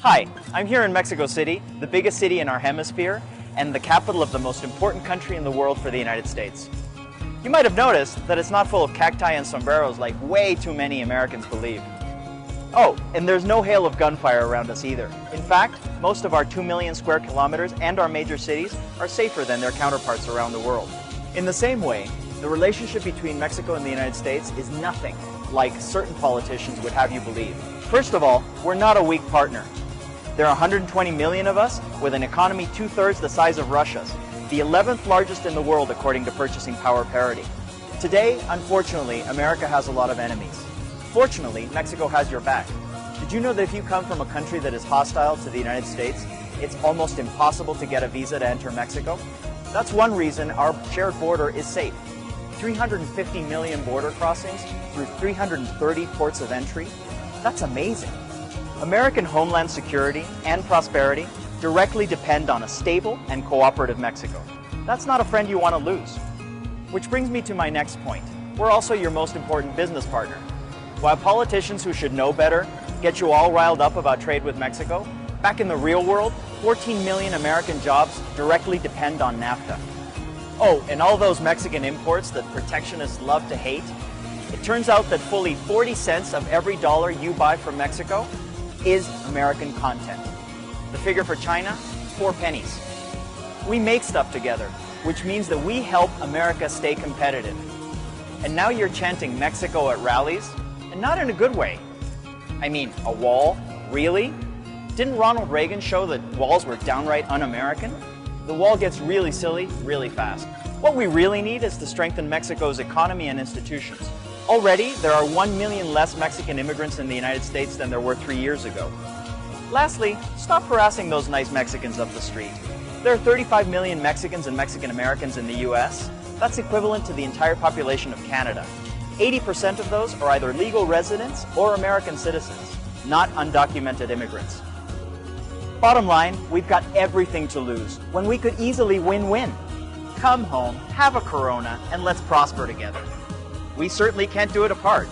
Hi, I'm here in Mexico City, the biggest city in our hemisphere, and the capital of the most important country in the world for the United States. You might have noticed that it's not full of cacti and sombreros like way too many Americans believe. Oh, and there's no hail of gunfire around us either. In fact, most of our 2 million square kilometers and our major cities are safer than their counterparts around the world. In the same way, the relationship between Mexico and the United States is nothing like certain politicians would have you believe. First of all, we're not a weak partner. There are 120 million of us with an economy 2/3 the size of Russia's, the 11th largest in the world according to purchasing power parity. Today, unfortunately, America has a lot of enemies. Fortunately, Mexico has your back. Did you know that if you come from a country that is hostile to the United States, it's almost impossible to get a visa to enter Mexico? That's one reason our shared border is safe. 350 million border crossings through 330 ports of entry. That's amazing. American homeland security and prosperity directly depend on a stable and cooperative Mexico. That's not a friend you want to lose. Which brings me to my next point. We're also your most important business partner. While politicians who should know better get you all riled up about trade with Mexico, back in the real world, 14 million American jobs directly depend on NAFTA. Oh, and all those Mexican imports that protectionists love to hate, it turns out that fully 40 cents of every dollar you buy from Mexico is American content. The figure for China, 4 pennies. We make stuff together, which means that we help America stay competitive. And now you're chanting Mexico at rallies, and not in a good way. I mean, a wall? Really? Didn't Ronald Reagan show that walls were downright un-American? The wall gets really silly really fast. What we really need is to strengthen Mexico's economy and institutions. Already, there are 1 million less Mexican immigrants in the United States than there were 3 years ago. Lastly, stop harassing those nice Mexicans up the street. There are 35 million Mexicans and Mexican Americans in the US. That's equivalent to the entire population of Canada. 80% of those are either legal residents or American citizens, not undocumented immigrants. Bottom line, we've got everything to lose when we could easily win-win. Come home, have a Corona, and let's prosper together. We certainly can't do it apart.